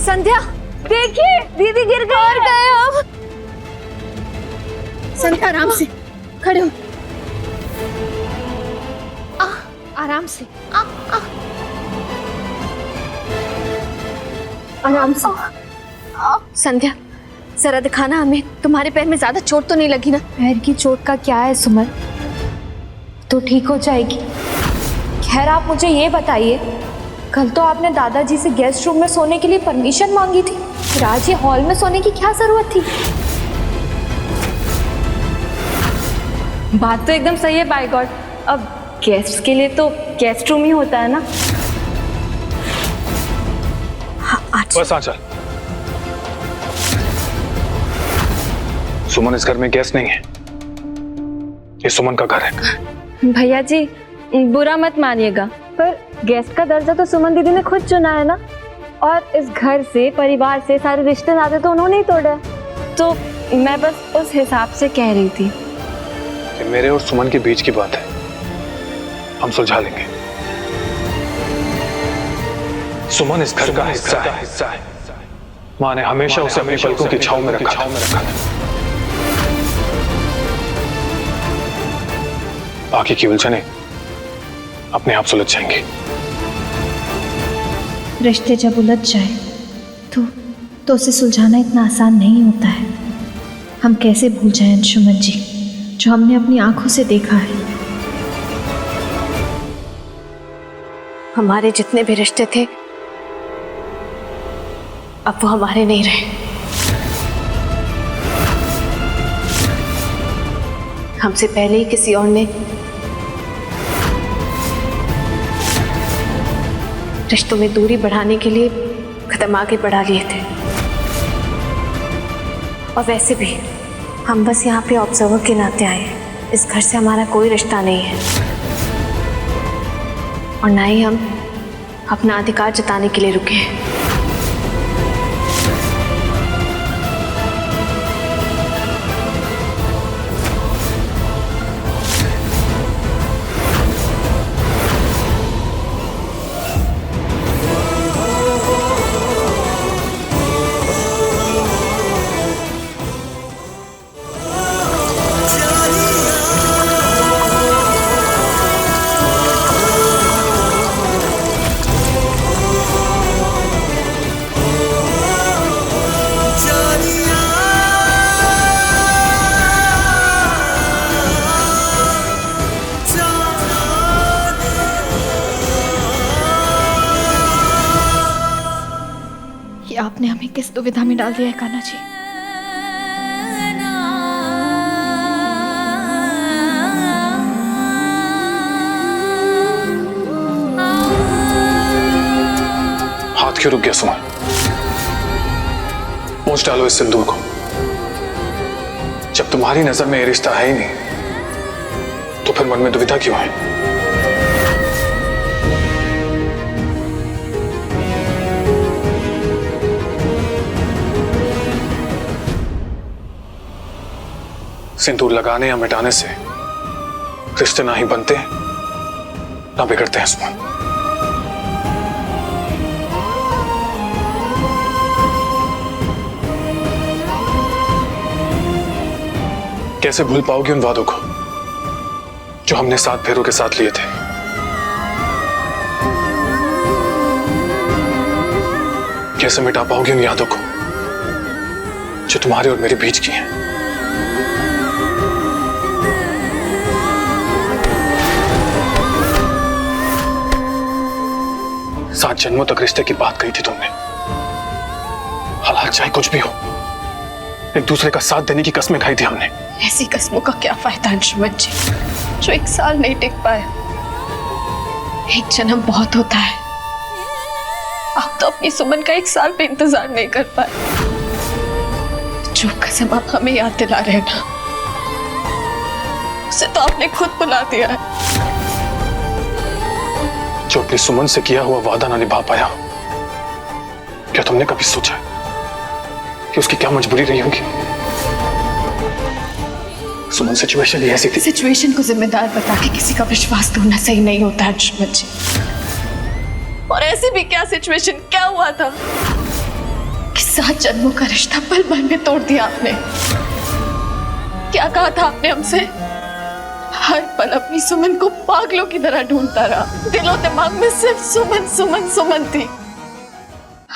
संध्या देखिए दीदी गिर गए और गए हम। संध्या आराम से खड़े हो। आराम से आराम से। संध्या जरा दिखाना हमें, तुम्हारे पैर में ज्यादा चोट तो नहीं लगी ना? पैर की चोट का क्या है सुमन, तो ठीक हो जाएगी। खैर आप मुझे ये बताइए, कल तो आपने दादाजी से गेस्ट रूम में सोने के लिए परमिशन मांगी थी, फिर आज ये हॉल में सोने की क्या जरूरत थी? बात तो एकदम सही है बाय गॉड, अब गेस्ट के लिए तो गेस्ट रूम ही होता है ना। बस आंचल, सुमन इस घर में गेस्ट नहीं है, ये सुमन का घर है। भैया जी बुरा मत मानिएगा, पर गेस्ट का दर्जा तो सुमन दीदी ने खुद चुना है ना, और इस घर से परिवार से सारे रिश्ते नाते तो उन्होंने ही तोड़े, तो मैं बस उस हिसाब से कह रही थी कि मेरे और सुमन के बीच की बात है, हम सुलझा लेंगे। सुमन इस घर का हिस्सा है। माँ ने हमेशा उसे अपनी पलकों की छांव में रखा था। बाकी की उलझने अपने आप सुलझ जाएंगे। रिश्ते जब उलझ जाए तो उसे सुलझाना इतना आसान नहीं होता है। हम कैसे भूल जाएं अंशुमन जी, जो हमने अपनी आंखों से देखा है। हमारे जितने भी रिश्ते थे अब वो हमारे नहीं रहे। हमसे पहले ही किसी और ने रिश्तों में दूरी बढ़ाने के लिए कदम आगे बढ़ा लिए थे, और वैसे भी हम बस यहाँ पे ऑब्जर्वर के नाते आए हैं। इस घर से हमारा कोई रिश्ता नहीं है, और ना ही हम अपना अधिकार जताने के लिए रुके हैं। आपने हमें किस दुविधा में डाल दिया है कान्हा जी। हाथ क्यों रुक गया सुमन? पोंछ डालो इस सिंदूर को। जब तुम्हारी नजर में ये रिश्ता है ही नहीं, तो फिर मन में दुविधा क्यों है? सिंदूर लगाने या मिटाने से रिश्ते ना ही बनते ना बिगड़ते हैं सुमन। कैसे भूल पाओगी उन वादों को जो हमने 7 फेरों के साथ लिए थे? कैसे मिटा पाओगी उन यादों को जो तुम्हारे और मेरे बीच की हैं? सात जन्मों तक रिश्ते की बात कही थी तुमने। हालात चाहे कुछ भी हो, एक दूसरे का साथ देने की कस्में खाई थी हमने। ऐसी कस्मों का क्या फायदा अंशुमन जी, जो 1 साल नहीं टिक पाया। 1 जन्म बहुत होता है। आप तो अपनी सुमन का 1 साल पे इंतजार नहीं कर पाए। जो कसम आप हमें याद दिला रहे हैं ना, उसे तो आपने खुद बुला दिया है। जो अपनी सुमन से किया हुआ वादा ना निभा पाया, क्या तुमने कभी सोचा कि उसकी क्या मजबूरी रही होगी? सुमन सिचुएशन ही ऐसी थी। सिचुएशन को जिम्मेदार बता के किसी का विश्वास तोड़ना सही नहीं होता अंशुमन जी। और ऐसी भी क्या सिचुएशन, क्या हुआ था? 7 जन्मों का रिश्ता पल भर में तोड़ दिया आपने। क्या कहा था आपने हमसे? हर पल अपनी सुमन को पागलों की तरह ढूंढता रहा। दिलो दिमाग में सिर्फ सुमन सुमन सुमन थी।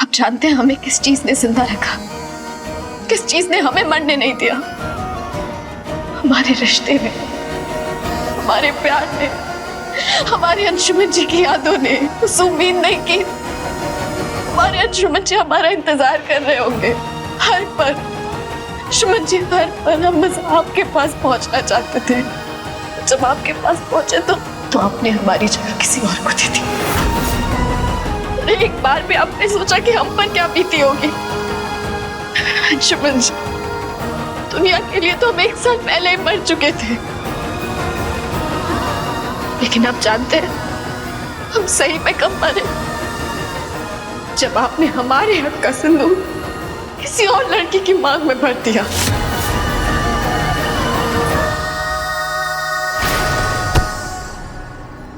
आप जानते हैं हमें किस चीज ने जिंदा रखा, किस चीज ने हमें मरने नहीं दिया? हमारे रिश्ते में, हमारे प्यार ने, हमारे अंशुमन जी की यादों ने। उस उम्मीद नहीं की हमारे अंशुमन जी हमारा इंतजार कर रहे होंगे हर पल। अंशुमन जी हर पल हम बस आपके पास पहुंचना चाहते थे। जब आपके पास पहुंचे तो आपने हमारी जगह किसी और को दे दी। एक बार भी आपने सोचा कि हम पर क्या बीती होगी? अंशुमन जी, दुनिया के लिए तो हम 1 साल पहले ही मर चुके थे, लेकिन आप जानते हैं हम सही में कब मरे? जब आपने हमारे हक का सिंदूर किसी और लड़की की मांग में भर दिया।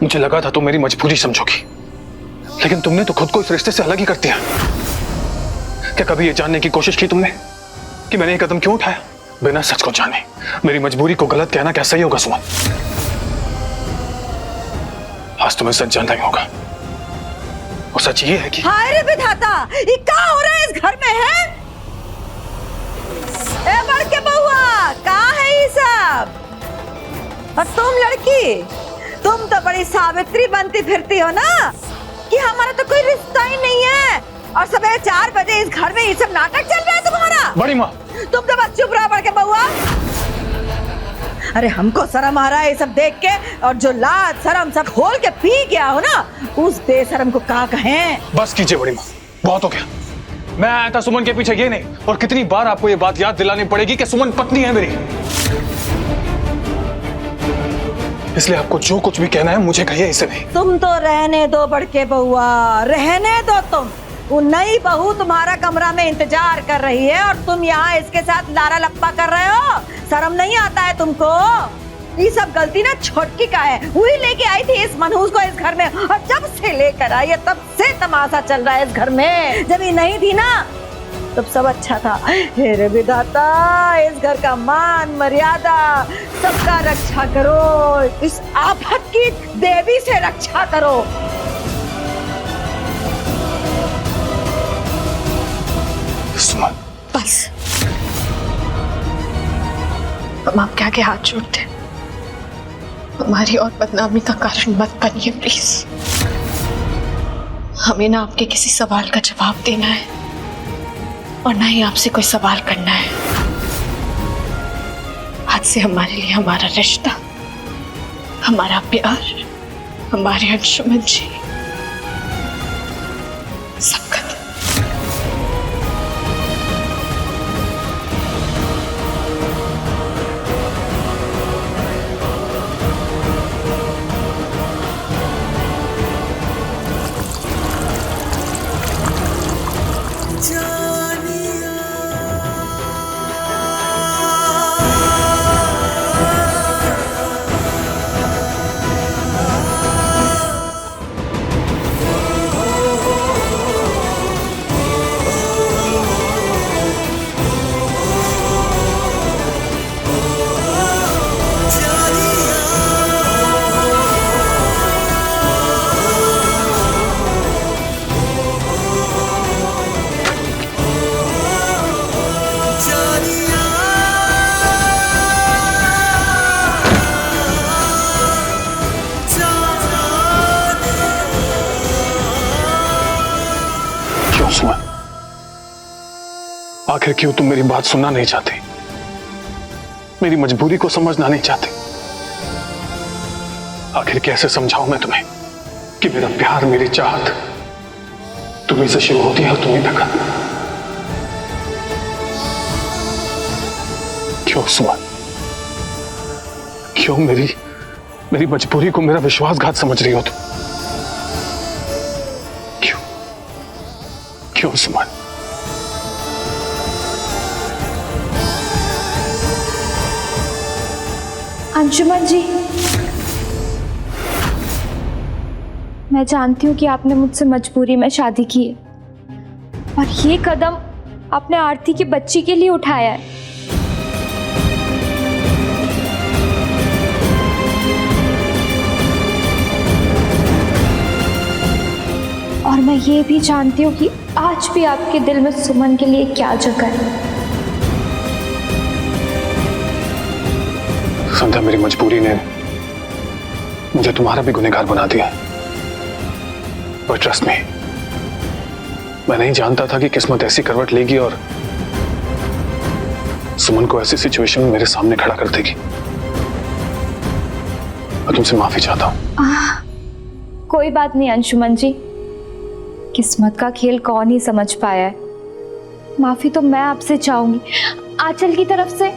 मुझे लगा था तुम मेरी मजबूरी समझोगी, लेकिन तुमने तो खुद को इस रिश्ते से अलग ही कर दिया। क्या कभी ये जानने की कोशिश की तुमने कि मैंने ये कदम क्यों उठाया? बिना सच को जाने मेरी मजबूरी को गलत कहना क्या सही होगा सुमन? आज तुम्हें सच जानना ही होगा। और सच ये है कि हाय रे विधाता, ये क्या हो रहा है इस घर में है? ए बड़के बउआ, कहाँ है ये सब? और तुम लड़की, तुम तो बड़ी सावित्री बनती फिरती हो ना कि हमारा तो कोई रिश्ता ही नहीं है, और सुबह 4 बजे इस घर में ये सब नाटक चल रहा है तुम्हारा। बड़ी माँ, तुम तो बस चुप रहो बड़के बउआ। अरे हमको शर्म आ रहा है ये सब देख के, और जो लाज शर्म सब खोल के पी गया हो ना, उस बेशर्म को क्या कहें? बस कीजिए बड़ी माँ, बहुत हो गया। मैं आया था सुमन के पीछे ये नहीं, और कितनी बार आपको ये बात याद दिलानी पड़ेगी कि सुमन पत्नी है मेरी। इसलिए आपको जो कुछ भी कहना है मुझे कहिए, इसे नहीं। तुम तो रहने दो बड़के बउआ, रहने दो तुम। वो नई बहू तुम्हारा कमरा में इंतजार कर रही है और तुम यहाँ इसके साथ लारा लप्पा कर रहे हो। शर्म नहीं आता है तुमको? ये सब गलती ना छोटकी का है। वही लेके आई थी इस मनहूस को इस घर में, और जब से लेकर आई है तब से तमाशा चल रहा है इस घर में। जब ये नहीं थी ना तब सब अच्छा था। हे रे विधाता, इस घर का मान मर्यादा सबका रक्षा करो। इस आफत की देवी से रक्षा करो। सुमन, बस, हम आपके आगे हाथ जोड़ते हैं। हमारी और बदनामी का कारण मत बनिए प्लीज। हमें ना आपके किसी सवाल का जवाब देना है और ना ही आपसे कोई सवाल करना है। आज से हमारे लिए हमारा रिश्ता, हमारा प्यार, हमारे अंशुमन जी, सब खत्म। आखिर क्यों तुम मेरी बात सुनना नहीं चाहते? मेरी मजबूरी को समझना नहीं चाहते? आखिर कैसे समझाऊं मैं तुम्हें कि मेरा प्यार, मेरी चाहत तुम्हीं से शुरू होती है और तुम्हीं तक। क्यों सुमन, क्यों मेरी मजबूरी को मेरा विश्वासघात समझ रही हो तुम? क्यों सुमन? अंशुमन जी, मैं जानती हूँ कि आपने मुझसे मजबूरी में शादी की है, और ये कदम आपने आरती की बच्ची के लिए उठाया है। और मैं ये भी जानती हूँ कि आज भी आपके दिल में सुमन के लिए क्या जगह है। संध्या, मेरी मजबूरी ने मुझे तुम्हारा भी गुनहगार बना दिया। पर ट्रस्ट मी, मैं नहीं जानता था कि किस्मत ऐसी करवट लेगी और सुमन को ऐसी सिचुएशन में मेरे सामने खड़ा कर देगी। मैं तुमसे माफी चाहता हूं। कोई बात नहीं अंशुमन जी, किस्मत का खेल कौन ही समझ पाया है। माफी तो मैं आपसे चाहूंगी। आंचल की तरफ से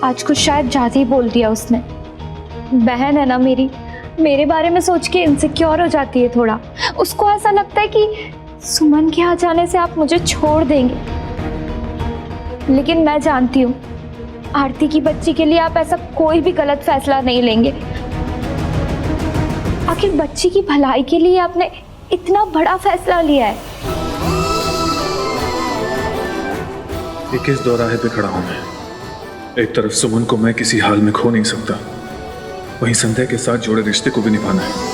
आज कुछ शायद ज्यादा ही बोल दिया उसने। बहन है ना मेरी, मेरे बारे में सोच के इनसिक्योर हो जाती है थोड़ा। उसको ऐसा लगता है कि सुमन के आ जाने से आप मुझे छोड़ देंगे, लेकिन मैं जानती हूँ आरती की बच्ची के लिए आप ऐसा कोई भी गलत फैसला नहीं लेंगे। आखिर बच्ची की भलाई के लिए आपने इतना बड़ा फैसला लिया है। ये किस दौराहे पे खड़ा हूं मैं? एक तरफ सुमन को मैं किसी हाल में खो नहीं सकता, वहीं संध्या के साथ जोड़े रिश्ते को भी निभाना है।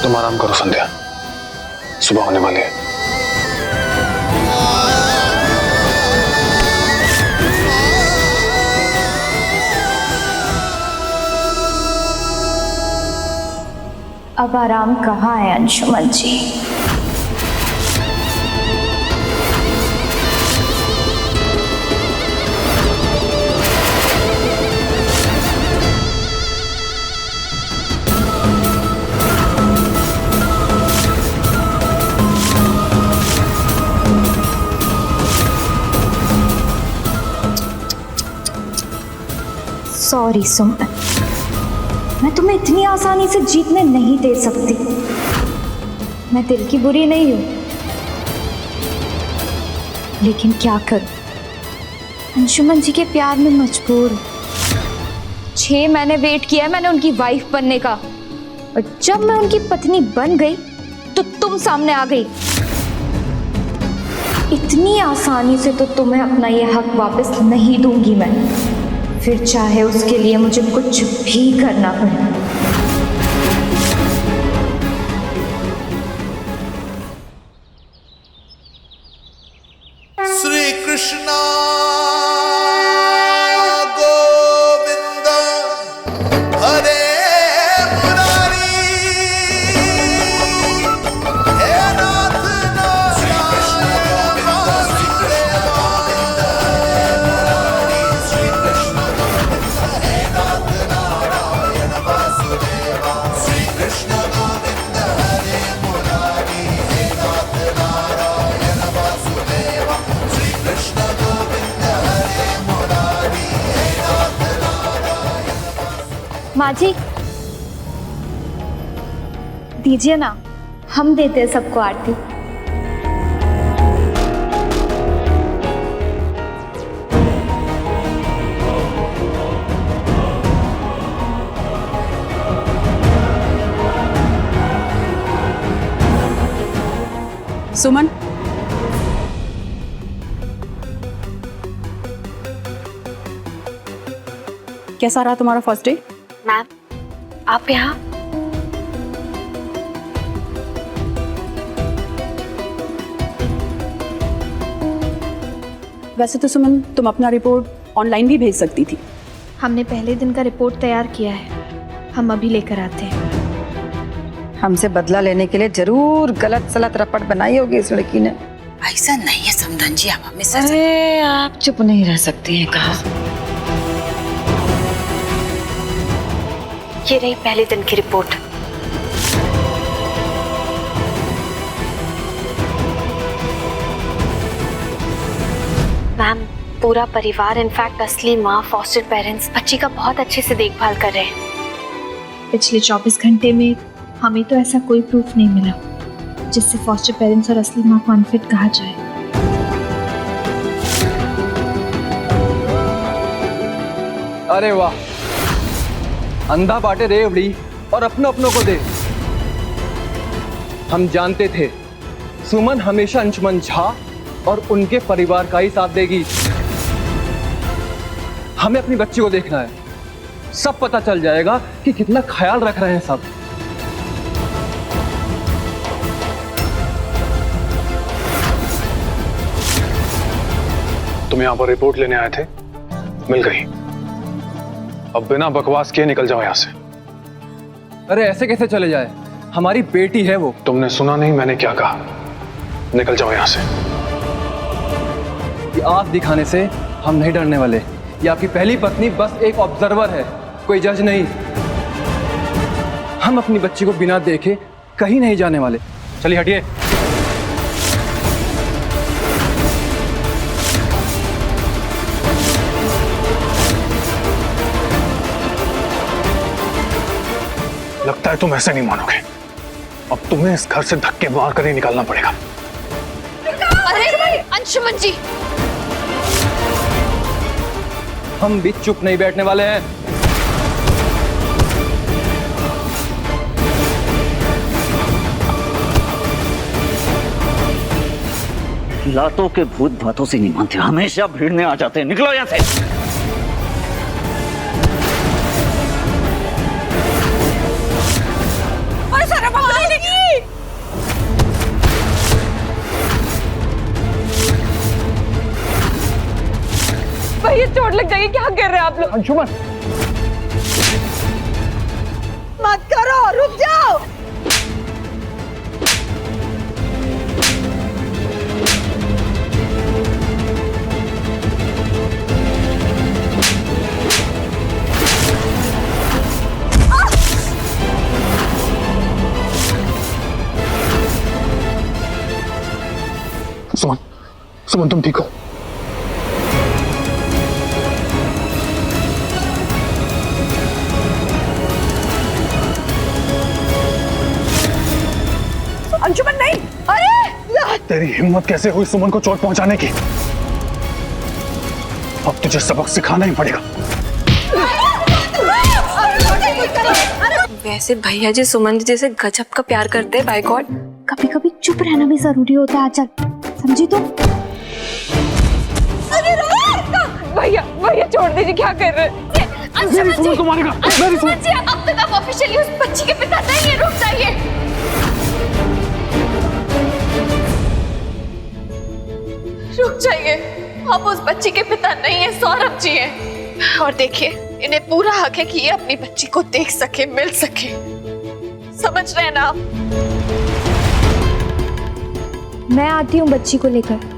तुम आराम करो संध्या, सुबह होने वाली है। अब आराम कहाँ है अंशुमन जी? सॉरी सुमन, मैं तुम्हें इतनी आसानी से जीतने नहीं दे सकती। मैं दिल की बुरी नहीं हूं, लेकिन क्या करूं, अंशुमन जी के प्यार में मजबूर हूं। 6 महीने वेट किया है मैंने उनकी वाइफ बनने का, और जब मैं उनकी पत्नी बन गई तो तुम सामने आ गई। इतनी आसानी से तो तुम्हें अपना ये हक वापस नहीं दूंगी मैं, फिर चाहे उसके लिए मुझे कुछ भी करना पड़े। श्री कृष्णा गोविंद हरे मुरारी, हे नाथ नारायण वासुदेवा। श्री कृष्ण गोविंद हे नाथ नारायण वासुदेवा। श्री कृष्ण गोविंद हरे मुरारी, हे नाथ नारायण वासुदेवा। श्री कृष्ण गोविंद हरे मुरारी, हे नाथ नारायण। माँ जी दीजिए ना, हम देते हैं सबको आरती। सुमन, कैसा रहा तुम्हारा फर्स्ट डे? मैम, आप यहाँ? वैसे तो सुमन, तुम अपना रिपोर्ट ऑनलाइन भी भेज सकती थी। हमने पहले दिन का रिपोर्ट तैयार किया है, हम अभी लेकर आते हैं। हमसे बदला लेने के लिए जरूर गलत सलत रपट बनाई होगी इस लड़की ने। ऐसा नहीं है समधन जी, आप हमेशा अरे आप चुप नहीं रह सकती हैं, कहा। ये रही पहले दिन की रिपोर्ट। मैम, पूरा परिवार, इनफैक्ट असली माँ, फॉस्टर पेरेंट्स बच्ची का बहुत अच्छे से देखभाल कर रहे हैं। पिछले 24 घंटे में हमें तो ऐसा कोई प्रूफ नहीं मिला जिससे फॉस्टर पेरेंट्स और असली माँ को अनफिट कहा जाए। अरे वाह, अंधा बांटे रेवड़ी और अपनों अपनों को दे। हम जानते थे सुमन हमेशा अंशुमन झा और उनके परिवार का ही साथ देगी। हमें अपनी बच्ची को देखना है, सब पता चल जाएगा कि कितना ख्याल रख रहे हैं सब। तुम यहां पर रिपोर्ट लेने आए थे, मिल गई। अब बिना बकवास किए निकल जाओ यहां से। अरे ऐसे कैसे चले जाए, हमारी बेटी है वो। तुमने सुना नहीं मैंने क्या कहा? निकल जाओ यहां से। ये आंख दिखाने से हम नहीं डरने वाले। ये आपकी पहली पत्नी बस एक ऑब्जर्वर है, कोई जज नहीं। हम अपनी बच्ची को बिना देखे कहीं नहीं जाने वाले। चलिए हटिए। लगता है तुम ऐसे नहीं मानोगे। अब तुम्हें इस घर से धक्के मार कर ही निकालना पड़ेगा। अरे अंशुमन जी, हम भी चुप नहीं बैठने वाले हैं। लातों के भूत भातों से नहीं मानते, हमेशा भिड़ने आ जाते हैं। निकलो यहां से। भाई ये चोट लग जाएगी, क्या कर रहे हैं आप लोग? अंशुमन मत करो, रुक जाओ। सुमन, सुमन तुम ठीक हो? अंशुमन नहीं। अरे तेरी हिम्मत कैसे हुई सुमन को चोट पहुंचाने की? अब तुझे सबक सिखाना ही पड़ेगा। वैसे भैया जी सुमन जी जैसे गजब का प्यार करते हैं, बाय गॉड। कभी कभी चुप रहना भी जरूरी होता है आंचल, समझी तुम? भैया भैया छोड़ दीजिए, क्या कर रहे हैं? मेरी सुमन को मारेगा। मेरी सुमन। जी अब तक आप ऑफिशियली उस बच्ची के पिता नहीं है, रुक जाइए। रुक जाइए, आप उस बच्ची के पिता नहीं है, सौरभ जी हैं। और देखिए, इन्हें पूरा हक है कि ये अपनी बच्ची को देख सके, मिल सके। समझ रहे हैं ना आप? मैं आती हूँ बच्ची को लेकर।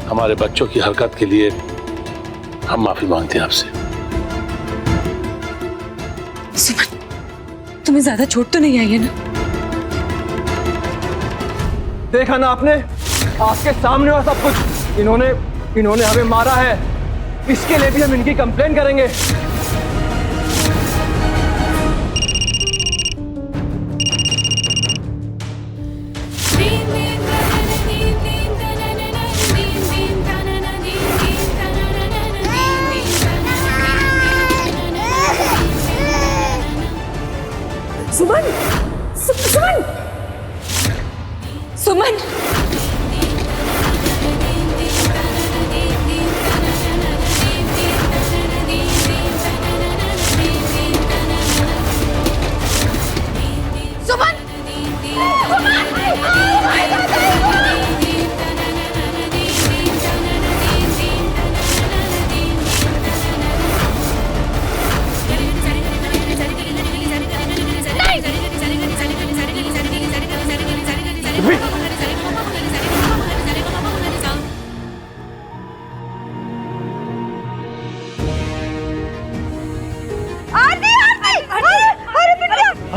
हमारे बच्चों की हरकत के लिए हम माफी मांगते हैं आपसे। सुमन, तुम्हें ज्यादा चोट तो नहीं आई है ना? देखा ना आपने, आपके सामने और सब कुछ। इन्होंने हमें मारा है, इसके लिए भी हम इनकी कंप्लेन करेंगे। सुमन, सुमन, सुमन।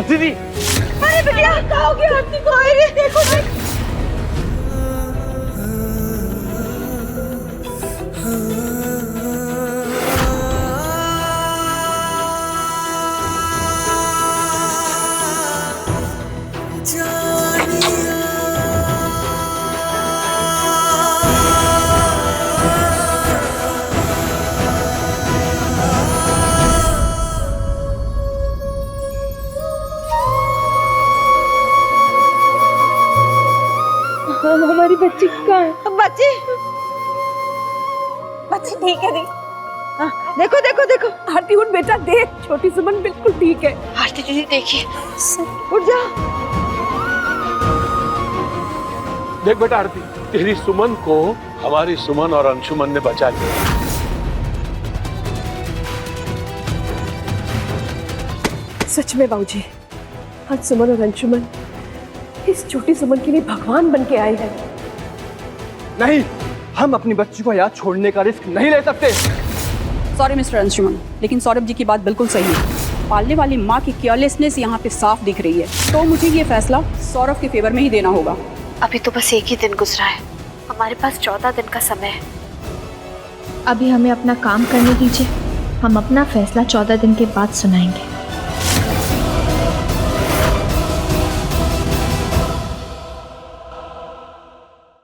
दीदी, अरे बिटिया, क्या हो गया आरती को? अरे देखो बच्ची बच्ची ठीक है दी। हाँ, देखो देखो देखो आरती उठ बेटा, देख छोटी सुमन बिल्कुल ठीक है। आरती दीदी देखिए, उठ जा। देख बेटा आरती, तेरी सुमन को हमारी सुमन और अंशुमन ने बचा लिया। सच में बाबूजी, आज सुमन और अंशुमन इस छोटी सुमन के लिए भगवान बन के आए हैं। नहीं, हम अपनी बच्ची को यहाँ छोड़ने का रिस्क नहीं ले सकते। सॉरी मिस्टर अंशुमन, लेकिन सौरभ जी की बात बिल्कुल सही है। पालने वाली माँ की केयरलेसनेस यहाँ पे साफ दिख रही है, तो मुझे ये फैसला सौरभ के फेवर में ही देना होगा। अभी तो बस एक ही दिन गुजरा है, हमारे पास 14 दिन का समय है। अभी हमें अपना काम करने दीजिए, हम अपना फैसला 14 दिन के बाद सुनाएंगे।